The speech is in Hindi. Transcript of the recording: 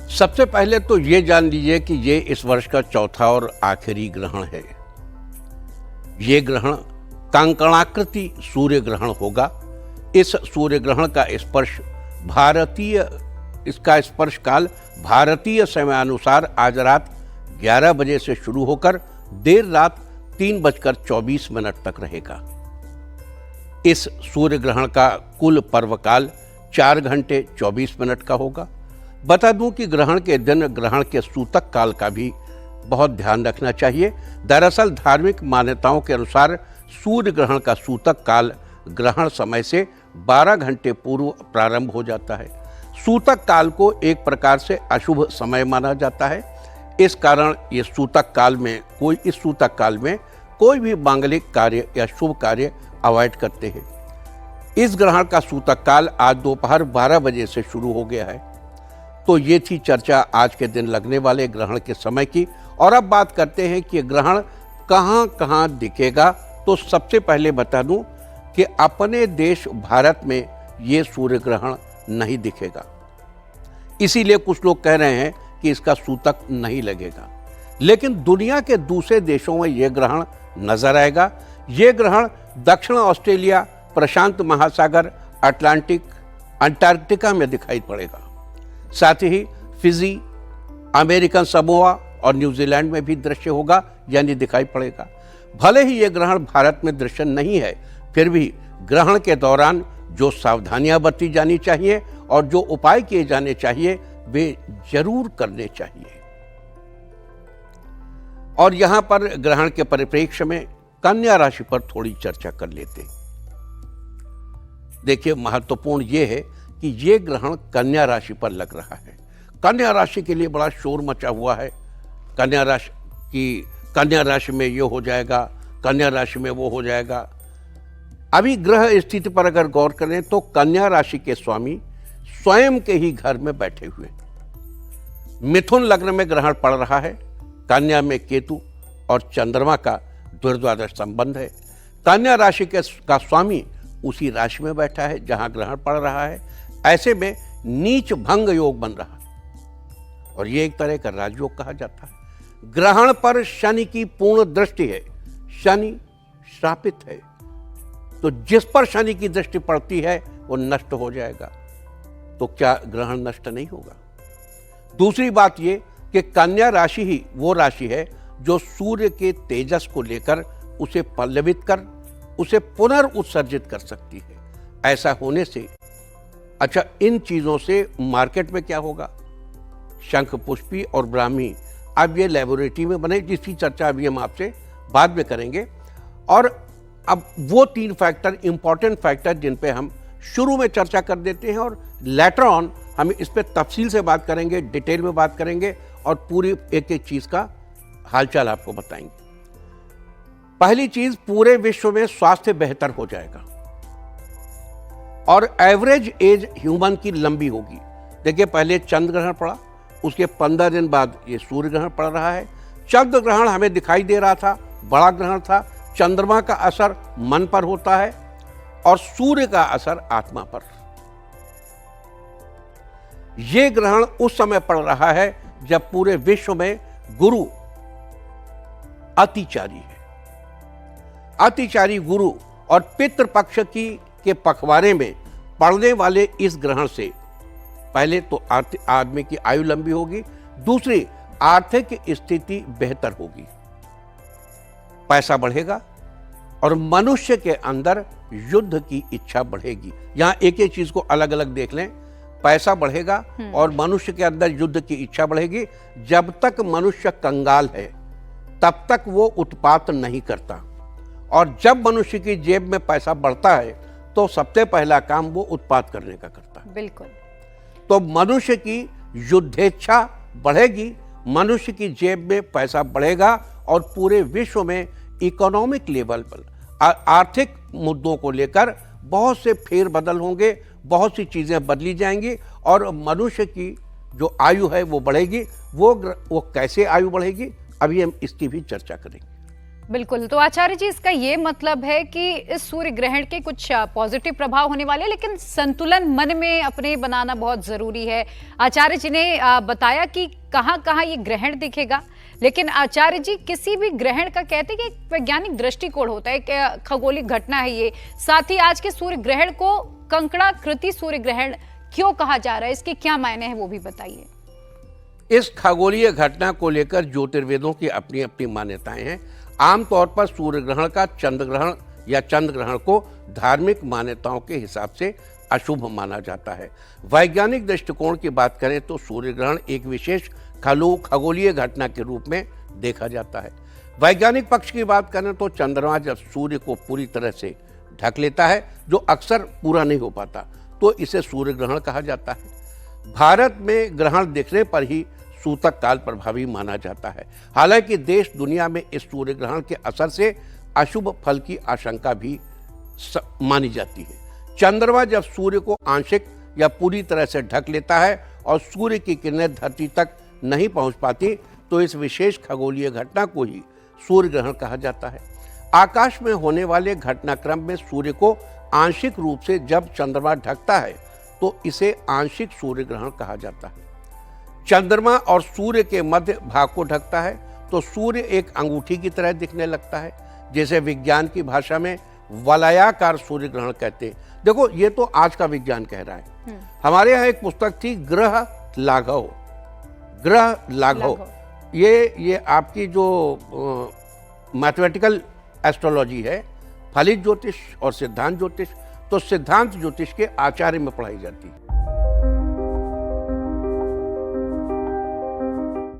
सबसे पहले तो ये जान लीजिए कि ये इस वर्ष का चौथा और आखिरी ग्रहण है। ये ग्रहण कंकणाकृति सूर्य ग्रहण होगा। इस सूर्य ग्रहण का स्पर्श काल भारतीय समयानुसार आज रात 11 बजे से शुरू होकर देर रात 3:24 तक रहेगा। इस सूर्य ग्रहण का कुल पर्वकाल 4 घंटे 24 मिनट का होगा। बता दूं कि ग्रहण के दिन ग्रहण के सूतक काल का भी बहुत ध्यान रखना चाहिए। दरअसल धार्मिक मान्यताओं के अनुसार सूर्य ग्रहण का सूतक काल ग्रहण समय से 12 घंटे पूर्व प्रारंभ हो जाता है। सूतक काल को एक प्रकार से अशुभ समय माना जाता है। इस कारण इस सूतक काल में कोई भी मांगलिक कार्य या शुभ कार्य अवॉइड करते हैं। इस ग्रहण का सूतक काल आज दोपहर 12 बजे से शुरू हो गया है। तो ये थी चर्चा आज के दिन लगने वाले ग्रहण के समय की। और अब बात करते हैं कि ग्रहण कहाँ कहाँ दिखेगा। तो सबसे पहले बता दूं कि अपने देश भारत में ये सूर्य ग्रहण नहीं दिखेगा। इसीलिए कुछ लोग कह रहे हैं कि इसका सूतक नहीं लगेगा, लेकिन दुनिया के दूसरे देशों में यह ग्रहण नजर आएगा। ये ग्रहण दक्षिण ऑस्ट्रेलिया, प्रशांत महासागर, अंटार्कटिका में दिखाई पड़ेगा। साथ ही फिजी, अमेरिकन समोआ और न्यूजीलैंड में भी दृश्य होगा, यानी दिखाई पड़ेगा। भले ही यह ग्रहण भारत में दृश्य नहीं है, फिर भी ग्रहण के दौरान जो सावधानियां बरती जानी चाहिए और जो उपाय किए जाने चाहिए वे जरूर करने चाहिए। और यहां पर ग्रहण के परिप्रेक्ष्य में कन्या राशि पर थोड़ी चर्चा कर लेते हैं। देखिए, महत्वपूर्ण यह है कि यह ग्रहण कन्या राशि पर लग रहा है। कन्या राशि के लिए बड़ा शोर मचा हुआ है। कन्या राशि में ये हो जाएगा, कन्या राशि में वो हो जाएगा। अभी ग्रह स्थिति पर अगर गौर करें तो कन्या राशि के स्वामी स्वयं के ही घर में बैठे हुए। मिथुन लग्न में ग्रहण पड़ रहा है। कन्या में केतु और चंद्रमा का द्वादश संबंध है। कन्या राशि का स्वामी उसी राशि में बैठा है जहां ग्रहण पड़ रहा है। ऐसे में नीच भंग योग बन रहा है और यह एक तरह का राजयोग कहा जाता है। ग्रहण पर शनि की पूर्ण दृष्टि है। शनि श्रापित है, तो जिस पर शनि की दृष्टि पड़ती है वो नष्ट हो जाएगा। तो क्या ग्रहण नष्ट नहीं होगा? दूसरी बात ये कि कन्या राशि ही वो राशि है जो सूर्य के तेजस को लेकर उसे पल्लवित कर उसे पुनर्उत्सर्जित कर सकती है। ऐसा होने से अच्छा, इन चीजों से मार्केट में क्या होगा? शंख पुष्पी और ब्राह्मी अब ये लेबोरेटरी में बने, जिसकी चर्चा अभी हम आपसे बाद में करेंगे। और अब वो 3 फैक्टर, इंपॉर्टेंट फैक्टर, जिन पे हम शुरू में चर्चा कर देते हैं और लेटर ऑन हम इस पे तफसील से बात करेंगे, डिटेल में बात करेंगे और पूरी एक एक चीज का हालचाल आपको बताएंगे। पहली चीज, पूरे विश्व में स्वास्थ्य बेहतर हो जाएगा और एवरेज एज ह्यूमन की लंबी होगी। देखिए, पहले चंद्र ग्रहण पड़ा, उसके 15 दिन बाद ये सूर्य ग्रहण पड़ रहा है। चंद्र ग्रहण हमें दिखाई दे रहा था, बड़ा ग्रहण था। चंद्रमा का असर मन पर होता है और सूर्य का असर आत्मा पर। यह ग्रहण उस समय पड़ रहा है जब पूरे विश्व में गुरु अतिचारी है। अतिचारी गुरु और पितृपक्ष के पखवाड़े में पड़ने वाले इस ग्रहण से पहले तो आदमी की आयु लंबी होगी, दूसरी आर्थिक स्थिति बेहतर होगी, पैसा बढ़ेगा और मनुष्य के अंदर युद्ध की इच्छा बढ़ेगी। यहां एक एक चीज को अलग अलग देख लें। पैसा बढ़ेगा और मनुष्य के अंदर युद्ध की इच्छा बढ़ेगी। जब तक मनुष्य कंगाल है तब तक वो उत्पात नहीं करता, और जब मनुष्य की जेब में पैसा बढ़ता है तो सबसे पहला काम वो उत्पात करने का करता है। बिल्कुल। तो मनुष्य की युद्धेच्छा बढ़ेगी, मनुष्य की जेब में पैसा बढ़ेगा और पूरे विश्व में इकोनॉमिक लेवल पर आर्थिक मुद्दों को लेकर बहुत से फेरबदल होंगे, बहुत सी चीजें बदली जाएंगी और मनुष्य की जो आयु है वो बढ़ेगी। वो कैसे आयु बढ़ेगी, अभी हम इसकी भी चर्चा करेंगे। बिल्कुल। तो आचार्य जी, इसका ये मतलब है कि इस सूर्य ग्रहण के कुछ पॉजिटिव प्रभाव होने वाले हैं, लेकिन संतुलन मन में अपने बनाना बहुत जरूरी है। आचार्य जी ने बताया कि कहाँ कहाँ ये ग्रहण दिखेगा, लेकिन आचार्य जी किसी भी ग्रहण का कहते हैं कि एक वैज्ञानिक दृष्टिकोण होता है, एक खगोलिक घटना है ये। साथ ही आज के सूर्य ग्रहण को कंकड़ाकृति सूर्य ग्रहण क्यों कहा जा रहा है, इसके क्या मायने हैं वो भी बताइए। इस खगोलीय घटना को लेकर ज्योतिर्वेदों की अपनी अपनी मान्यताएं हैं। आमतौर पर सूर्य ग्रहण का चंद्र ग्रहण या चंद्र ग्रहण को धार्मिक मान्यताओं के हिसाब से अशुभ माना जाता है। वैज्ञानिक दृष्टिकोण की बात करें तो सूर्य ग्रहण एक विशेष खगोलीय घटना के रूप में देखा जाता है। वैज्ञानिक पक्ष की बात करें तो चंद्रमा जब सूर्य को पूरी तरह से ढक लेता है, जो अक्सर पूरा नहीं हो पाता, तो इसे सूर्य ग्रहण कहा जाता है। भारत में ग्रहण दिखने पर ही सूतक काल प्रभावी माना जाता है। हालांकि देश दुनिया में इस सूर्य ग्रहण के असर से अशुभ फल की आशंका भी मानी जाती है। चंद्रमा जब सूर्य को आंशिक या पूरी तरह से ढक लेता है और सूर्य की किरणें धरती तक नहीं पहुंच पाती, तो इस विशेष खगोलीय घटना को ही सूर्य ग्रहण कहा जाता है। आकाश में होने वाले घटनाक्रम में सूर्य को आंशिक रूप से जब चंद्रमा ढकता है तो इसे आंशिक सूर्य ग्रहण कहा जाता है। चंद्रमा और सूर्य के मध्य भाग को ढकता है तो सूर्य एक अंगूठी की तरह दिखने लगता है, जैसे विज्ञान की भाषा में वलयाकार सूर्य ग्रहण कहते हैं। देखो, ये तो आज का विज्ञान कह रहा है। हमारे यहाँ एक पुस्तक थी, ग्रह लाघव। ये आपकी जो मैथमेटिकल एस्ट्रोलॉजी है, फलित ज्योतिष और सिद्धांत ज्योतिष, तो सिद्धांत ज्योतिष के आचार्य में पढ़ाई जाती है।